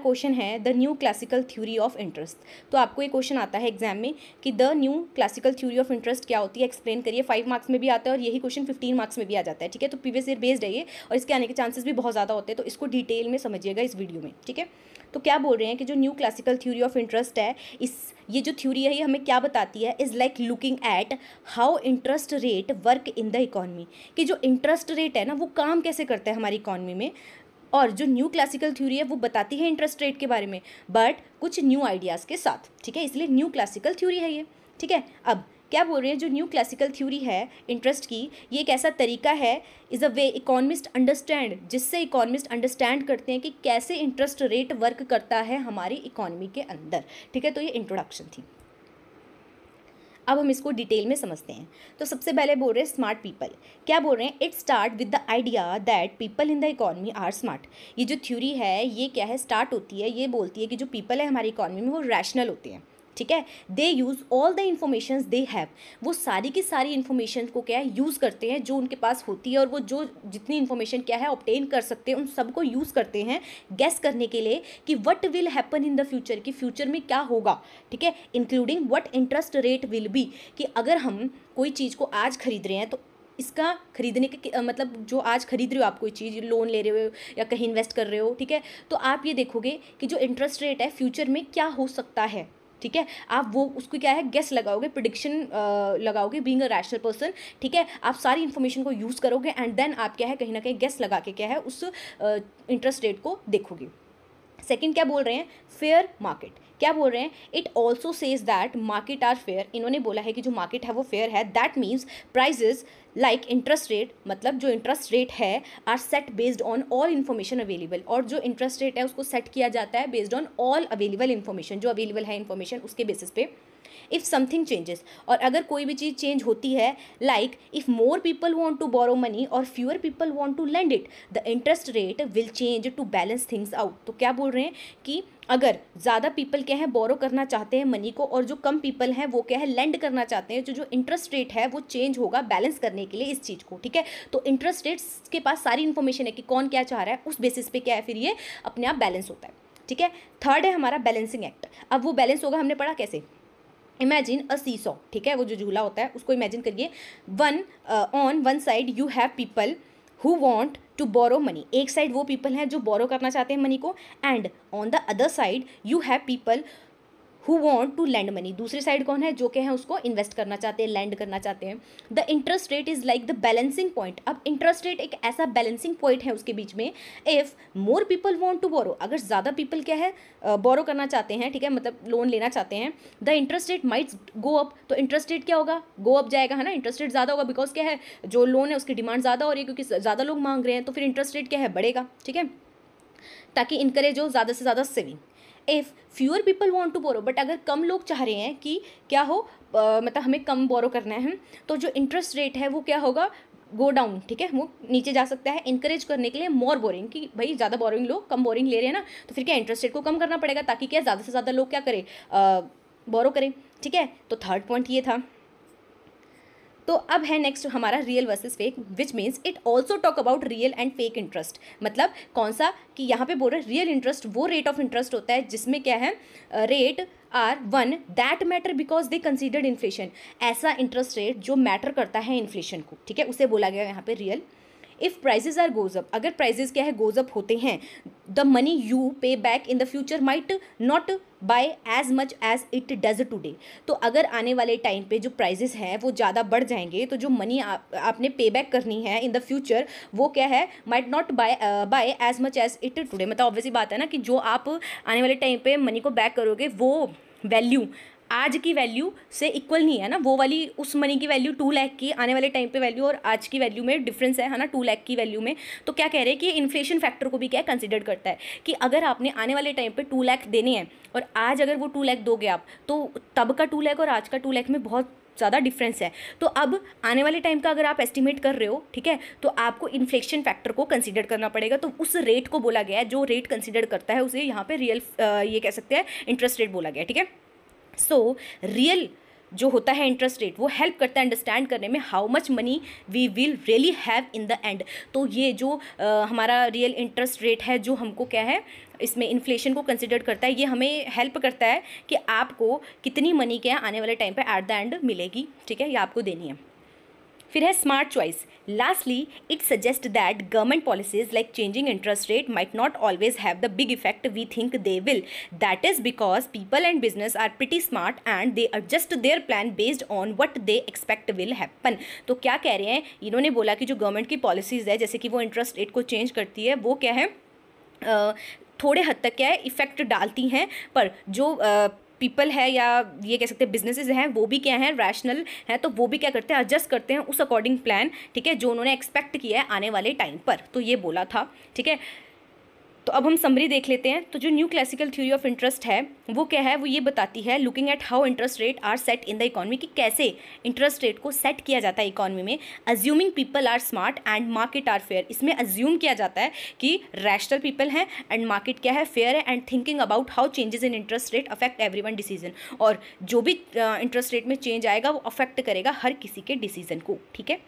Question है the new classical theory of interest. तो आपको ये क्वेश्चन आता है एग्जाम में कि the new classical theory of interest क्या होती है, एक्सप्लेन करिए। 5 मार्क्स में भी आता है और यही क्वेश्चन 15 मार्क्स में भी आ जाता है, ठीक है। तो प्रीवियस ईयर बेस्ड है ये और इसके आने के चांसेस भी बहुत ज़्यादा होते हैं, तो इसको डिटेल में समझिएगा इस वीडियो में, ठीक है। तो क्या बोल रहे हैं कि जो new classical theory of interest है, ये जो थ्योरी है ये हमें क्या बताती है, is like looking at how interest rate work in the economy, कि जो इंटरेस्ट रेट है ना वो काम कैसे करता है हमारी इकोनॉमी में। और जो न्यू क्लासिकल थ्योरी है वो बताती है इंटरेस्ट रेट के बारे में, बट कुछ न्यू आइडियाज़ के साथ, ठीक है, इसलिए न्यू क्लासिकल थ्योरी है ये, ठीक है। अब क्या बोल रहे हैं, जो न्यू क्लासिकल थ्योरी है इंटरेस्ट की, ये एक ऐसा तरीका है, is a way economist understand, जिससे इकोनॉमिस्ट अंडरस्टैंड करते हैं कि कैसे इंटरेस्ट रेट वर्क करता है हमारी इकोनॉमी के अंदर, ठीक है। तो ये इंट्रोडक्शन थी। अब हम इसको डिटेल में समझते हैं। तो सबसे पहले बोल रहे हैं स्मार्ट पीपल। क्या बोल रहे हैं, it start with the idea that people in the economy are smart. ये जो थ्योरी है ये क्या है, स्टार्ट होती है, ये बोलती है कि जो पीपल है हमारी इकोनॉमी में वो रैशनल होते हैं, ठीक है। They use all the information they have, वो सारी की सारी इन्फॉर्मेशन को क्या है यूज़ करते हैं जो उनके पास होती है, और वो जो जितनी इन्फॉर्मेशन क्या है ऑब्टेन कर सकते हैं उन सबको यूज़ करते हैं गेस करने के लिए कि what will happen in the future, कि फ्यूचर में क्या होगा, ठीक है। Including what interest rate will be, कि अगर हम कोई चीज़ को आज खरीद रहे हैं तो इसका खरीदने के मतलब जो आज खरीद रहे हो आप कोई चीज़, लोन ले रहे हो या कहीं इन्वेस्ट कर रहे हो, ठीक है, तो आप ये देखोगे कि जो इंटरेस्ट रेट है फ्यूचर में क्या हो सकता है, ठीक है। आप वो उसको क्या है गेस लगाओगे, प्रिडिक्शन लगाओगे, बीइंग अ रैशनल पर्सन, ठीक है। आप सारी इन्फॉर्मेशन को यूज़ करोगे एंड देन आप क्या है कहीं ना कहीं गेस लगा के क्या है उस इंटरेस्ट रेट को देखोगे। सेकंड क्या बोल रहे हैं, फेयर मार्केट। क्या बोल रहे हैं, it also says that market are fair. इन्होंने बोला है कि जो मार्केट है वो फेयर है, that means prices like interest rate, मतलब जो इंटरेस्ट रेट है are set based on all information available, और जो इंटरेस्ट रेट है उसको सेट किया जाता है based on all available information, जो अवेलेबल है इन्फॉर्मेशन उसके बेसिस पे। इफ़ समथिंग चेंजेस, और अगर कोई भी चीज़ चेंज होती है, like if more people want to borrow money और fewer people want to lend it, the interest rate will change to balance things out. तो क्या बोल रहे हैं कि अगर ज़्यादा पीपल क्या है बोरो करना चाहते हैं मनी को, और जो कम पीपल हैं वो क्या है लेंड करना चाहते हैं, जो इंटरेस्ट रेट है वो चेंज होगा बैलेंस करने के लिए इस चीज़ को, ठीक है। तो इंटरेस्ट रेट्स के पास सारी इन्फॉर्मेशन है कि कौन क्या चाह रहा है, उस बेसिस पे क्या है फिर ये अपने आप बैलेंस होता है, ठीक है। थर्ड है हमारा बैलेंसिंग एक्ट। अब वो बैलेंस होगा, हमने पढ़ा कैसे, इमेजिन अ सी सॉ, ठीक है, वो जो झूला होता है उसको इमेजिन करिए। On one side you have people who want to borrow money, एक साइड वो पीपल हैं जो बोरो करना चाहते हैं मनी को, and on the other side you have people who want to lend money, दूसरी साइड कौन है जो कि हैं उसको इन्वेस्ट करना चाहते हैं, लैंड करना चाहते हैं। The interest rate is like the balancing point. अब इंटरेस्ट रेट एक ऐसा बैलेंसिंग पॉइंट है उसके बीच में। If more people want to borrow, अगर ज़्यादा पीपल क्या है बोरो करना चाहते हैं, ठीक है, मतलब लोन लेना चाहते हैं, the interest rate might go up, तो इंटरेस्ट रेट क्या होगा, गो अप जाएगा, है ना, इंटरेस्ट रेट ज़्यादा होगा, बिकॉज क्या है जो लोन है उसकी डिमांड ज़्यादा हो रही है क्योंकि ज़्यादा लोग मांग रहे हैं, तो फिर इंटरेस्ट रेट क्या है बढ़ेगा, ठीक है, ताकि इनकरेज हो ज़्यादा से ज़्यादा saving. If fewer people want to borrow, but अगर कम लोग चाह रहे हैं कि क्या हो मतलब हमें कम बोरो करना है, तो जो इंटरेस्ट रेट है वो क्या होगा, गो डाउन, ठीक है, वो नीचे जा सकता है, इंकरेज करने के लिए मोर बोरिंग, कि भाई ज़्यादा बोरिंग लोग कम बोरिंग ले रहे हैं ना, तो फिर क्या इंटरेस्ट रेट को कम करना पड़ेगा ताकि क्या ज़्यादा से ज़्यादा लोग क्या करें बोरो करें, ठीक है। तो थर्ड पॉइंट ये था। तो अब है नेक्स्ट हमारा real versus fake, which means it also talk about real and fake interest. मतलब कौन सा, कि यहाँ पे बोल रहे हैं रियल इंटरेस्ट वो रेट ऑफ इंटरेस्ट होता है जिसमें क्या है rate are one that matter because they considered inflation, ऐसा इंटरेस्ट रेट जो मैटर करता है इन्फ्लेशन को, ठीक है, उसे बोला गया यहाँ पे real. If prices are goes up, अगर प्राइजेज क्या है गोज अप होते हैं, the money you pay back in the future might not buy as much as it does today, तो अगर आने वाले टाइम पे जो प्राइजेस हैं वो ज़्यादा बढ़ जाएंगे, तो जो मनी आपने पे बैक करनी है इन द फ्यूचर वो क्या है might not buy as much as it today. मतलब ऑब्वियसली बात है ना कि जो आप आने वाले टाइम पे मनी को बैक करोगे वो वैल्यू आज की वैल्यू से इक्वल नहीं है ना, वो वाली उस मनी की वैल्यू 2 लाख की आने वाले टाइम पे वैल्यू और आज की वैल्यू में डिफरेंस है ना 2 लाख की वैल्यू में। तो क्या कह रहे हैं कि इन्फ्लेशन फैक्टर को भी क्या कंसिडर करता है कि अगर आपने आने वाले टाइम पे 2 लाख देने हैं और आज अगर वो 2 लाख दोगे आप, तो तब का 2 लाख और आज का 2 लाख में बहुत ज़्यादा डिफरेंस है। तो अब आने वाले टाइम का अगर आप एस्टिमेट कर रहे हो, ठीक है, तो आपको इन्फ्लेशन फैक्टर को कंसीडर करना पड़ेगा। तो उस रेट को बोला गया है, जो रेट कंसीडर करता है उसे यहाँ पे रियल ये कह सकते हैं इंटरेस्ट रेट बोला गया, ठीक है। सो रियल जो होता है इंटरेस्ट रेट वो हेल्प करता है अंडरस्टैंड करने में how much money we will really have in the end. तो ये जो हमारा रियल इंटरेस्ट रेट है जो हमको क्या है इसमें इन्फ्लेशन को कंसिडर करता है, ये हमें हेल्प करता है कि आपको कितनी मनी क्या आने वाले टाइम पे एट द एंड मिलेगी, ठीक है, ये आपको देनी है। फिर है smart choice. Lastly it suggest that government policies like changing interest rate might not always have the big effect we think they will, that is because people and business are pretty smart and they adjust their plan based on what they expect will happen. तो क्या कह रहे हैं, इन्होंने बोला कि जो government की पॉलिसीज़ है जैसे कि वो इंटरेस्ट रेट को चेंज करती है, वो क्या है थोड़े हद तक क्या है इफ़ेक्ट डालती हैं, पर जो पीपल है या ये कह सकते हैं बिजनेसेस हैं वो भी क्या हैं रैशनल हैं, तो वो भी क्या करते हैं एडजस्ट करते हैं उस अकॉर्डिंग प्लान, ठीक है, जो उन्होंने एक्सपेक्ट किया है आने वाले टाइम पर। तो ये बोला था, ठीक है। तो अब हम समरी देख लेते हैं। तो जो new classical theory of interest है वो क्या है, वो ये बताती है looking at how interest rate are set in the economy, कि कैसे इंटरेस्ट रेट को सेट किया जाता है इकोनॉमी में। Assuming people are smart and market are fair, इसमें अज्यूम किया जाता है कि रैशनल पीपल हैं एंड मार्केट क्या है फेयर है, and thinking about how changes in interest rate affect everyone decision, और जो भी इंटरेस्ट रेट में चेंज आएगा वो अफेक्ट करेगा हर किसी के डिसीजन को, ठीक है।